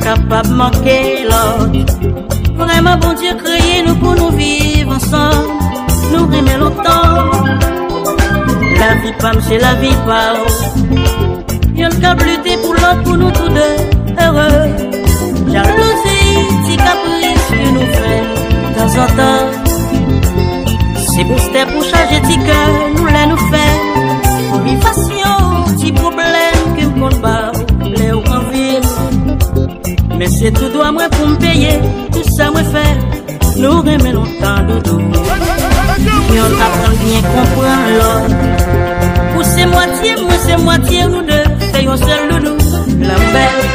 Capable manquer l'autre. Vraiment bon Dieu créé nous pour nous vivre ensemble. Nous aimer longtemps. La vie pas c'est la vie pas. Y'en a lutter pour l'autre pour nous tous deux heureux. Jalousie, petit caprice que nous fait de temps en temps. C'est pour c'était pour changer petit cœur nous les nous fait. Motivation, petit problème que me compte pas les ou en ville. Mais c'est tout droit moi pour me payer, tout ça moi faire. Nous remet longtemps doudou. Et on apprend bien comprendre l'autre. Pour c'est moitié, moi c'est moitié, nous deux. Faisons seul doudou, la belle.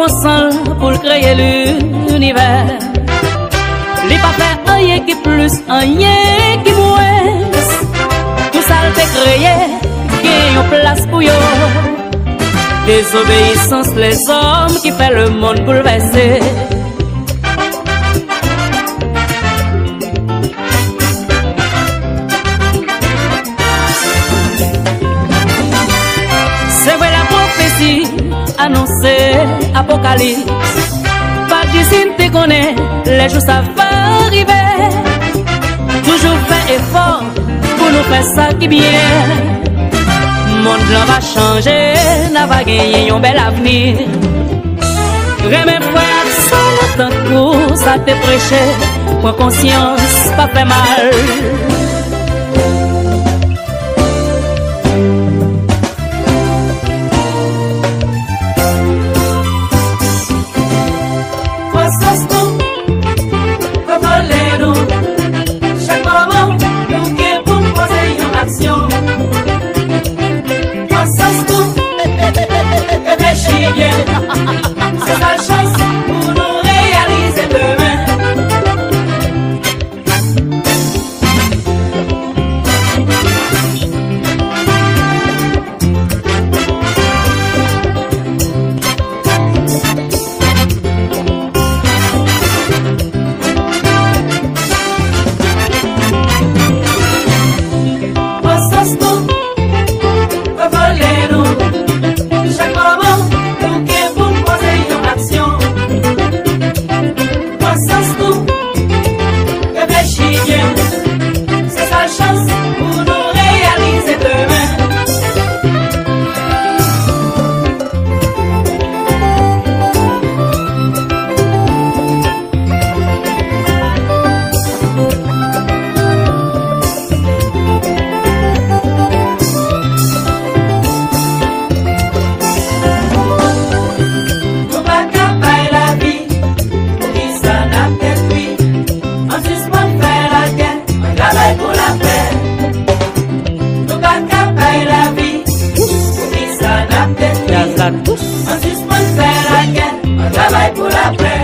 ensemble pour créer l'univers. Les pas fait rien qui plus, rien qui moins. Tout ça le fait créer, qui en place pour yo. Désobéissance les hommes qui fait le monde bouleversé. C'est vrai la prophétie annoncée, apocalypse. Pas de signe te connaît, les jours ça va arriver. Toujours fait effort pour nous faire ça qui bien. Monde là va changer, n'a pas gagné un bel avenir. Remets frère, sans longtemps pour ça te prêcher. Prends conscience, pas fait mal. C'est la chance pour nous réaliser demain. On suspend faire la guerre, on travaille pour la paix.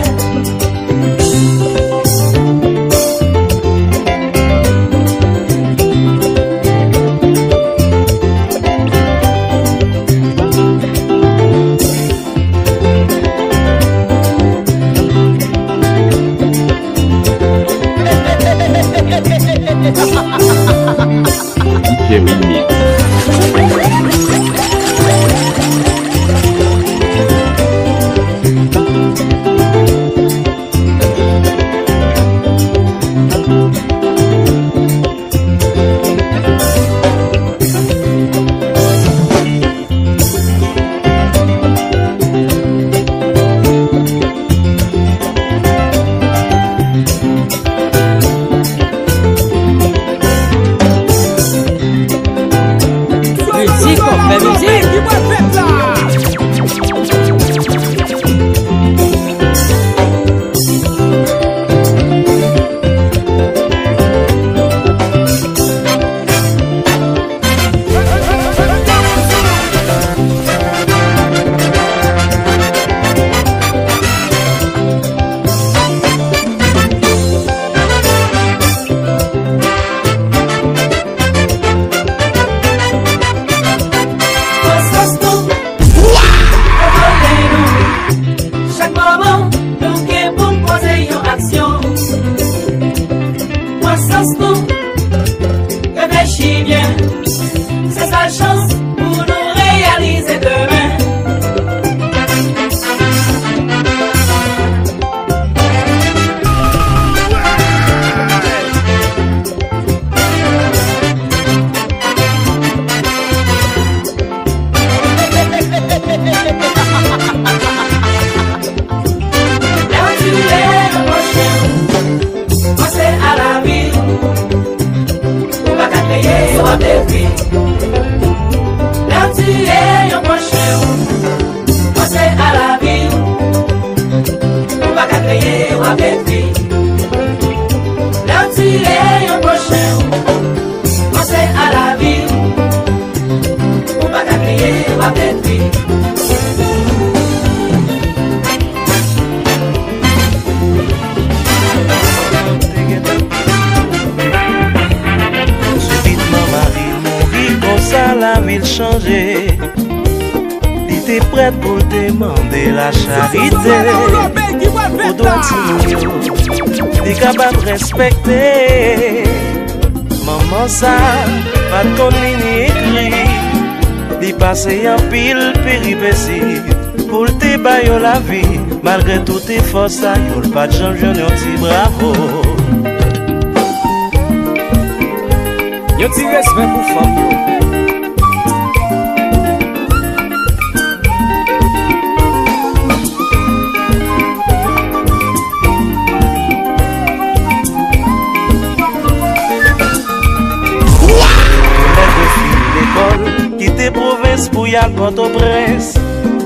rentré, il était prêt pour demander la charité. Au doigt il est capable de respecter. Maman ça, pas de connu écrit. Il passait en pile péripéties pour te bailler la vie. Malgré tout tes forces, il n'y a pas de champion, un petit bravo. Yo ti respect pour femme. L'école, quitter province pour y aller Port-au-Prince.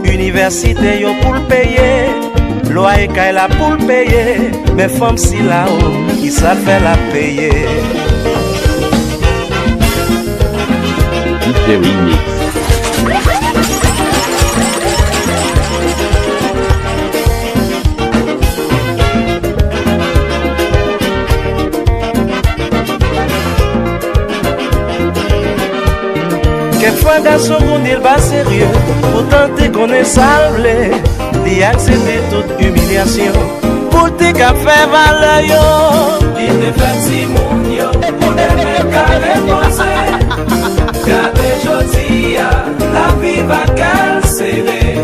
Université yo pour le payer, loyer la pour le payer. Mais femmes si là-haut, qui ça fait la payer. DJ Remix. Quelquefois garçon qu'on dit pas sérieux, pourtant t'es qu'on est salvé. Il accepter toute humiliation pour te faire valeur yo. Il te fait si moun yo, pour des mêmes carrés posés. Gade jodi la vie va qu'elle serrer.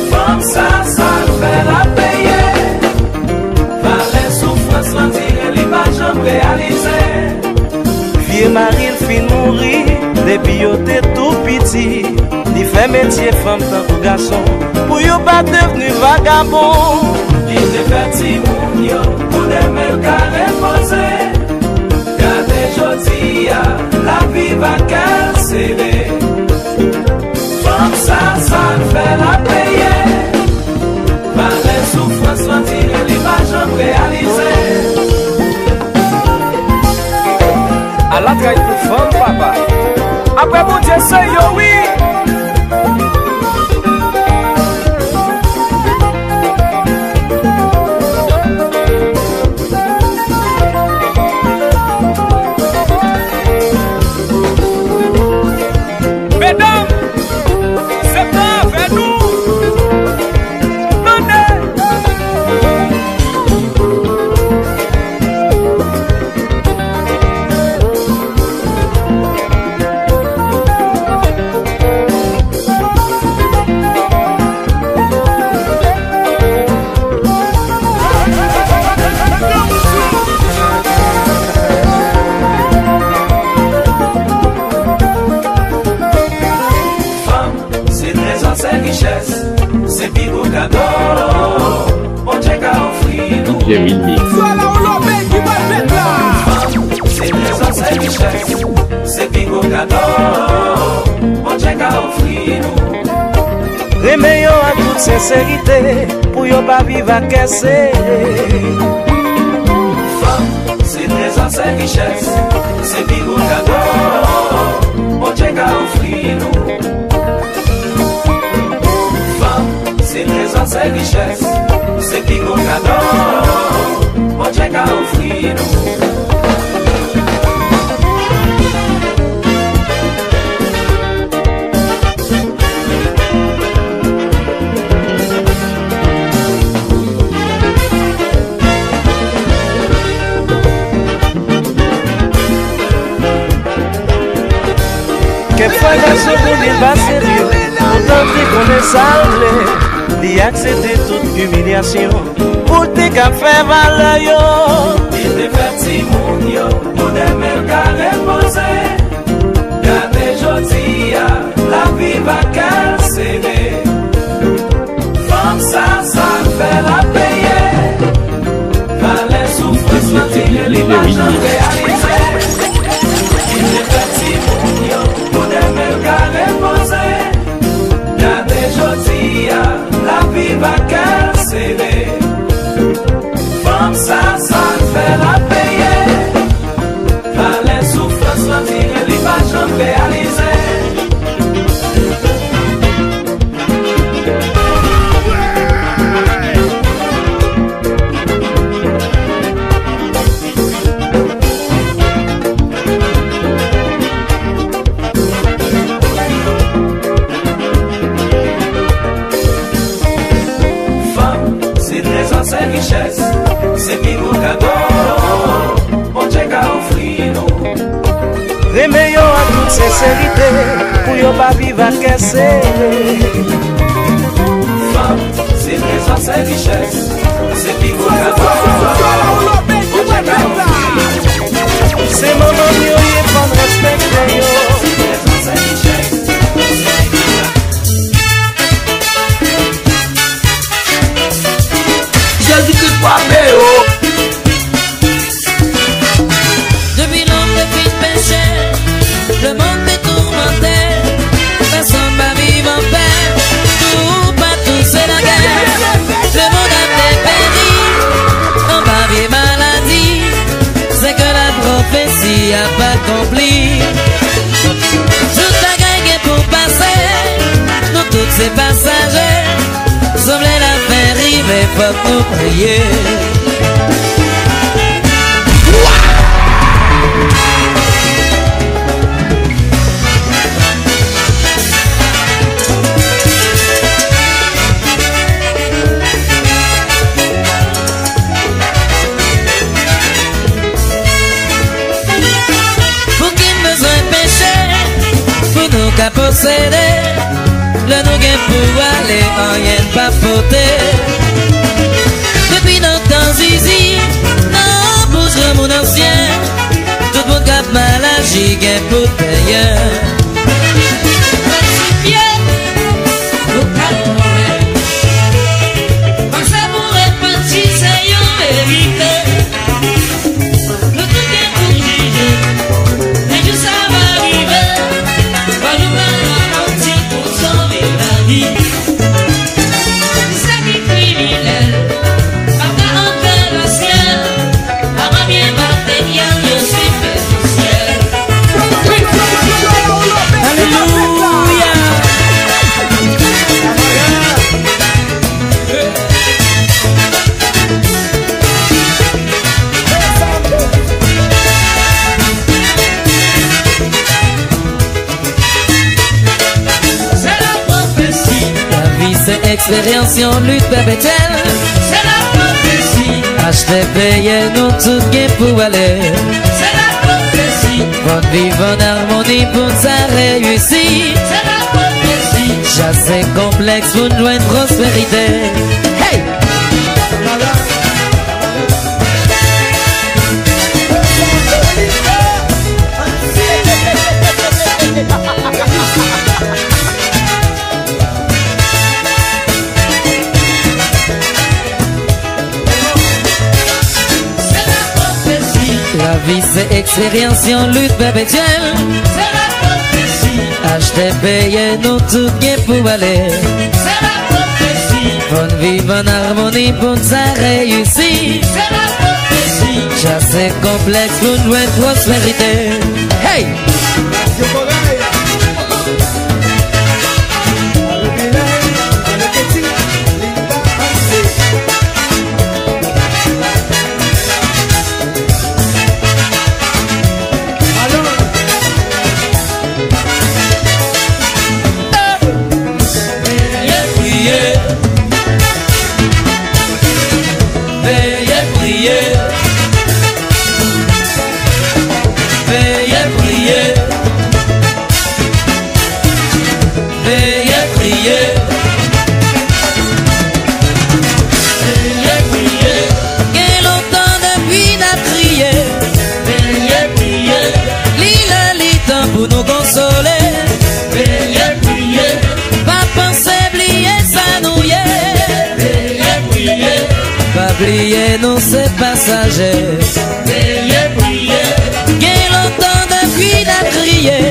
Femme ça fait la payer. Par les souffrances, l'on dirait l'image réalisée. Vieux mari il fin mourir, depuis yo t'es tout petit. Il fait métier femme tant que garçon, pour yo pas devenu vagabond. Il te fait si moun yo, pour des mêmes carrés posés. Gade jodi la vie va qu'elle serrer. Femme ça fait la payer. Par les souffrances, l'on dirait l'image réalisée. À la traite pour femme, papa. Après mon Dieu, c'est yo, oui. Mesdames, c'est pas avec nous. DJ Remix. C'est présence et richesse, c'est bingo cadeau. Bon Dieu qu'a offert nous. Remeyo à toute sincérité, pour yo pas vivre à caisser. Femme, c'est présence et richesse, c'est bingo cadeau. Bon Dieu qu'a offert nous. Femme, c'est présence et richesse, c'est bingo cadeau. Bon Dieu qu'a offert nous. Quelquefois garçon qu'on dit pas sérieux, pourtant t'es qu'on est salvé. Il accepter toute humiliation pour te faire valeur yo. Il te fait si moun yo, pour des mêmes carrés posés. Gade jodi la vie va qu'elle serrer. Femme ça fait la payer. Par les souffrances, l'on dirait l'image réalisée. Il te fait si moun yo, pour des mêmes carrés posés. Gade jodi la vie va qu'elle serrer. Femme ça fait la payer. Par les souffrances, l'on dirait l'image réalisée. sincérité, pour yo pas vivre à casser. Femme, c'est présent, c'est richesse. C'est qui vous c'est maman mieux, il faut respecter yo. C'est richesse. Jésus-Christ quoi béo. Depuis l'homme de vie péché, le monde est tourmenté. Personne va vivre en paix. Tout partout c'est la guerre. Le monde a été péri. On va vivre maladie. C'est que la prophétie a pas accompli. Tout la guerre pour passer. Nous tous ces passagers. Semblait la fin arriver, faut nous prier. Qu'à posséder, le nous gain pour aller en rien pas poter. Depuis notre temps zizi, non bouge mon ancien, tout le monde cap mal agi gain pour payer. Comme ça pourrait petit c'est une vérité. Le tout gain pour juger, et tout ça va arriver. Expérience, lutte perpétuelle. C'est la prophétie. Acheter, payer, nous tout gain pour aller. C'est la prophétie. Bonne vivre en harmonie pour ça réussir. C'est la prophétie. Chasser complexe pour nous joindre prospérité. Hey! La vie c'est expérience, lutte perpétuelle. C'est la prophétie. Acheter, payer, nous tout gain pour aller. C'est la prophétie. Bonne vivre en harmonie pour ça réussir. C'est la prophétie. Chasser complexe pour nous joindre prospérité. Hey! Pour nous consoler, veillez, priez, pas penser, oublier, ça nous y est. Veillez, priez, pas oublier, nous c'est passager. Veillez, priez, gain longtemps depuis la crier.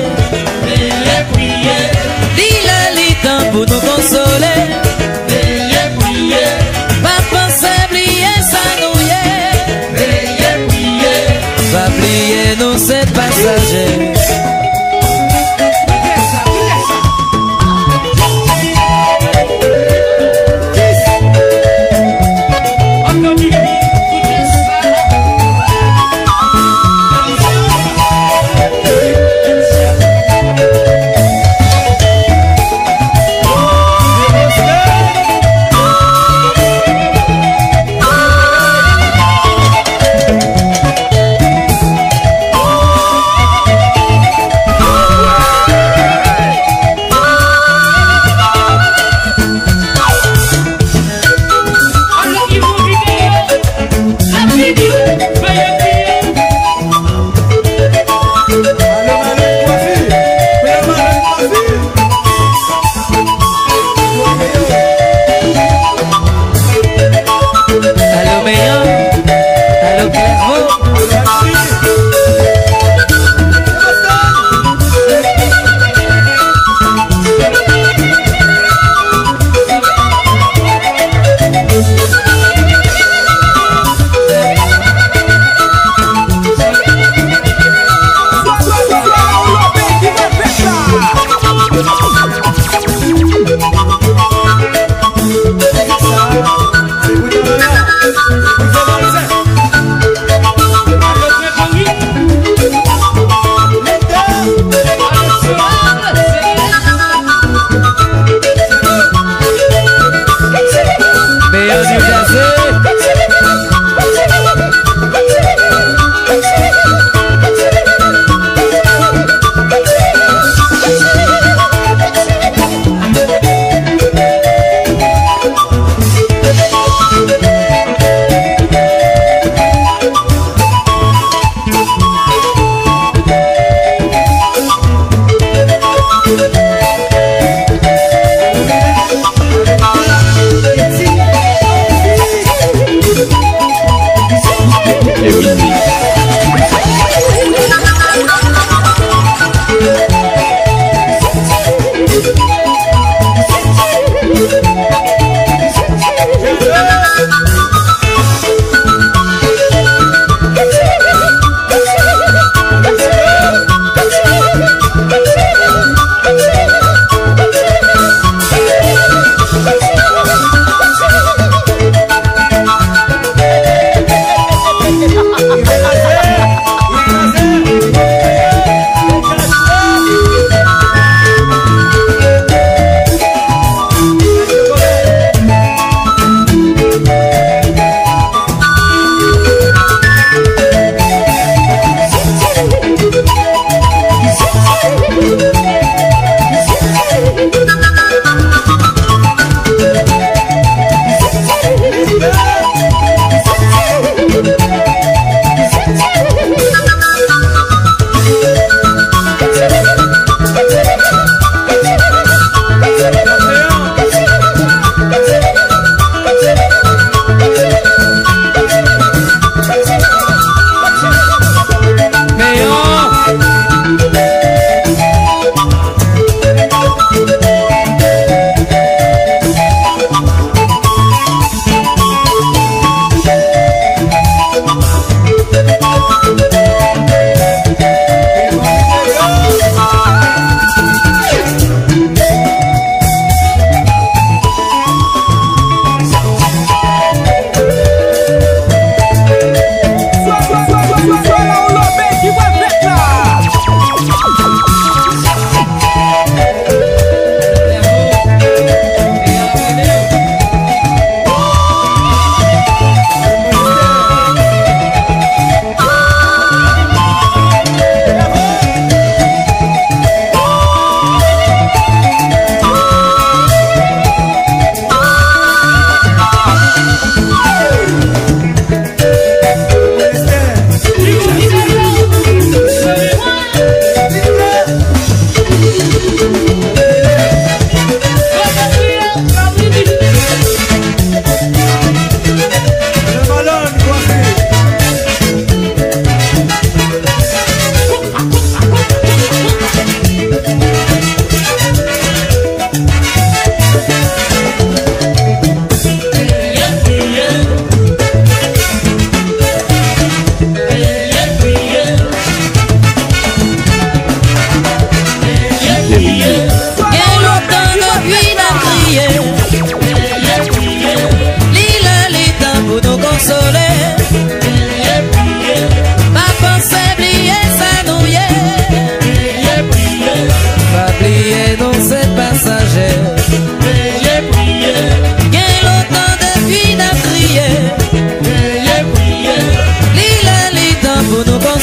Veillez, priez, dis-le temps pour nous consoler. Veillez, priez, pas penser, oublier, ça nous y est. Veillez, priez, pas oublier, nous c'est passager.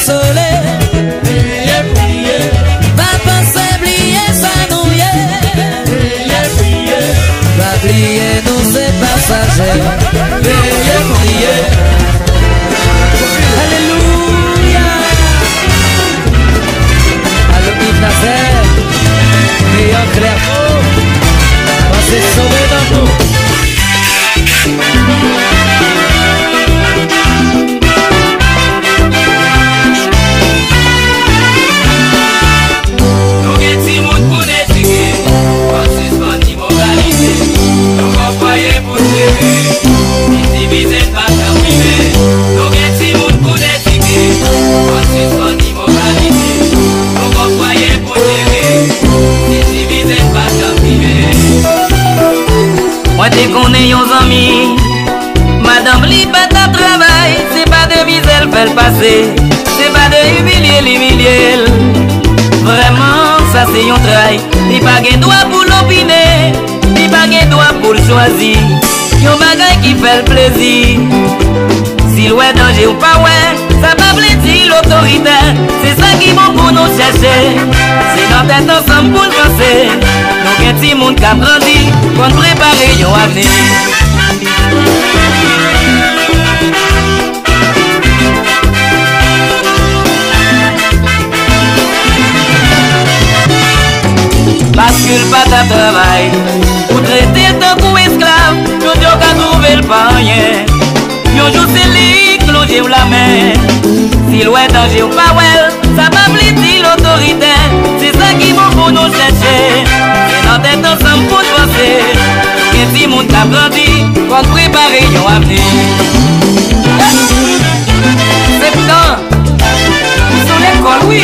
consoler. Priez, priez, Pas penser oublier ça nous y est. priez, priez, Pas oublier nous c'est passager. priez, priez. Alléluia. Allô Yves Nazaire, meilleur Clermont, pensez sauver dans nous. Nous gen ti moun pou netike, pas suspend immoralité. Nous croyez pour serrer, ici visez pas qu'à priver. Nous gen ti moun pou netike, pas suspend immoralité. Nous croyez pour serrer, ici visez pas qu'à priver. Moi te connais yon zami, madame li pas ta travail, c'est pas de viser elle fait le passer, c'est pas de humilier l'humilier. Vraiment ça c'est yon trail, li pas gen droit pour l'opiner, li pas gen droit pour le choisir, yon bagay qui fait le plaisir. Si l'ouest danger ou pas ouais, ça pas plaisir l'autorité, c'est ça qui bon pour nous chercher, c'est notre tête ensemble pour le penser. Nous gen ti moun k'ap grandi, kon prépare yon avenir. Bascule pas ta travail, ou traiter ton coup esclave, yon diyo ka trouver le pas rien. Yon jour c'est li, plongé ou la main. Si l'ouest danger ou pas well, ça va bliter l'autorité, c'est ça qui bon pour nous chercher. C'est notre tête ensemble pour penser. Et si moun k'ap grandi, kon prépare yon avenir. C'est temps, sous l'école, oui.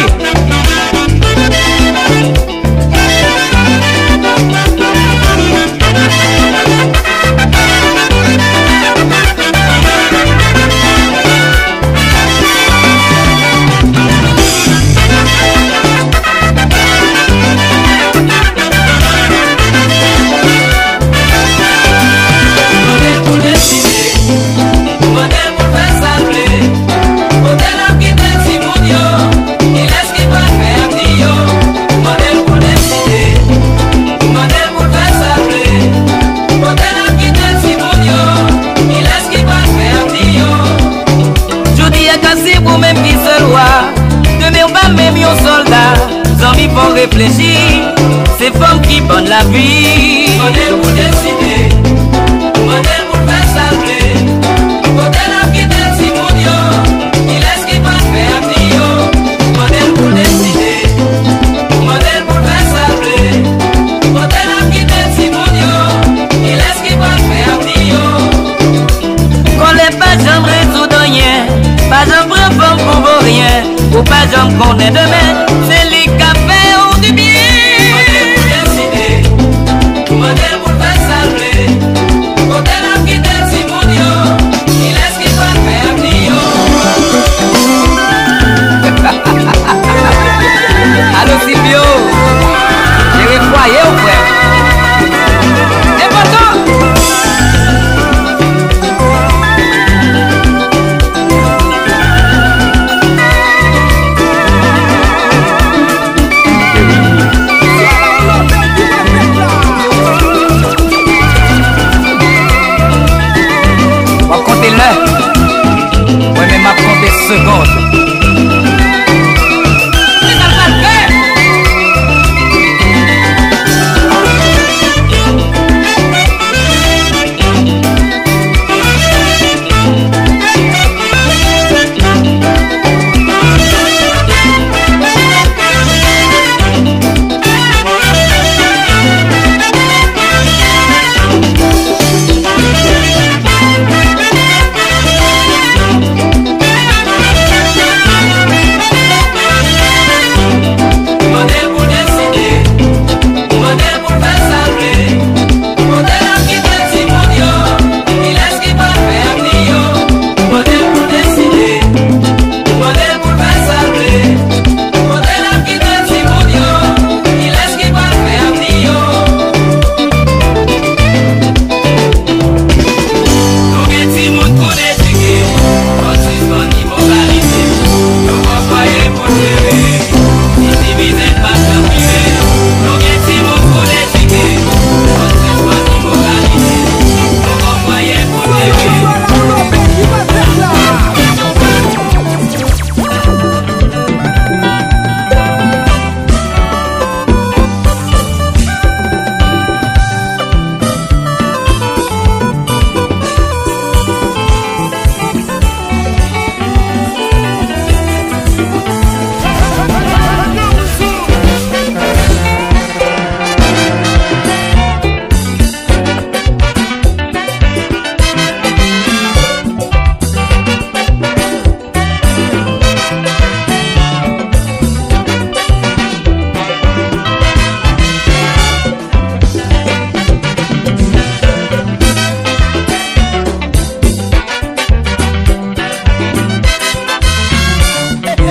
Faut réfléchir, c'est femmes qui donnent la vie. Modèle pour décider, modèle pour faire salver. Modèle à quitter si mon Dieu, il laisse qui va faire Dio. Modèle pour décider, modèle pour faire salver. Modèle à quitter si mon Dieu, il laisse qui va faire Dio. Qu'on n'est pas jamais résoudre rien, pas jamais prendre femme pour rien, ou pas jamais connaître demain, c'est lui qui a fait du bien. Modèle pour décider, modèle pour faire salver. Modèle à quitter si mon Dieu, il laisse qui va faire Dio. Allô Silvio, j'ai réfoyé au frère. C'est pas ça. On va compter l'heure. Ouais, mais m'a compté secondes.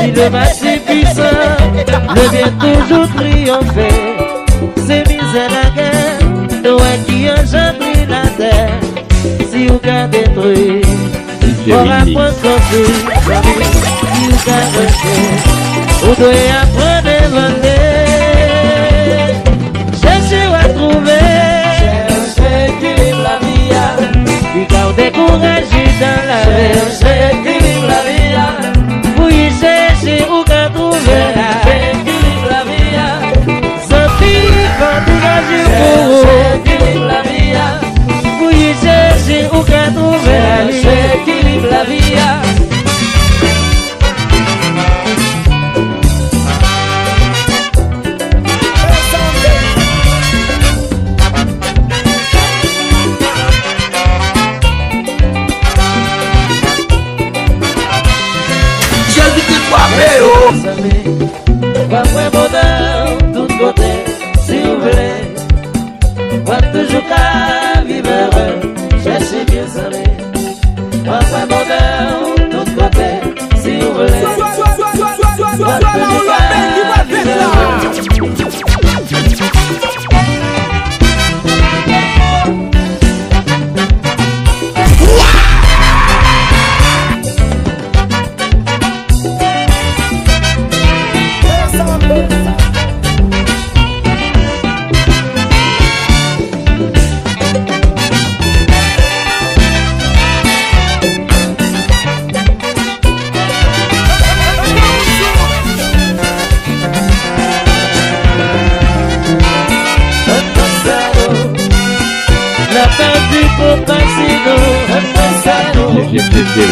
Si le mal c'est puissant, le bien toujours triompher. C'est misère la guerre, toi qui engendré la terre. Si vous qu'à détruire, on apprendre construire. Si vous qu'à refaire, vous devez apprendre à inventer. Cherchez à trouver, cherchez équilibre la vie. Puis quand découragé dans la vie, cherchez équilibre la vie. Vous y cherchez ou qu'à trouver, cherchez équilibre la vie. Sortir quand découragé pour vous, cherchez équilibre la vie. Vous y cherchez ou qu'à trouver, cherchez équilibre la vie. Va voir bonheur tout côté, si vous voulez. Va toujours qu'à vivre heureux, cherchez bien salé. Va voir bonheur tout côté, si vous voulez. Va toujours qu'à vivre heureux.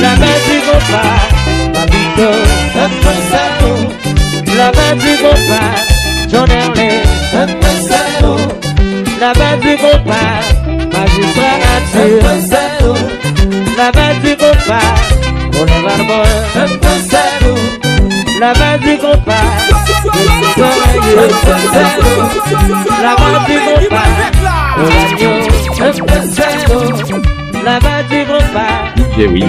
La main du copain, Babito, un peu la main du copain, John Erley, un peu la main du copain, magistrat nature, la main du copain, René Barbour, un peu la main du copain, la main du copain, la main du copain. Oui.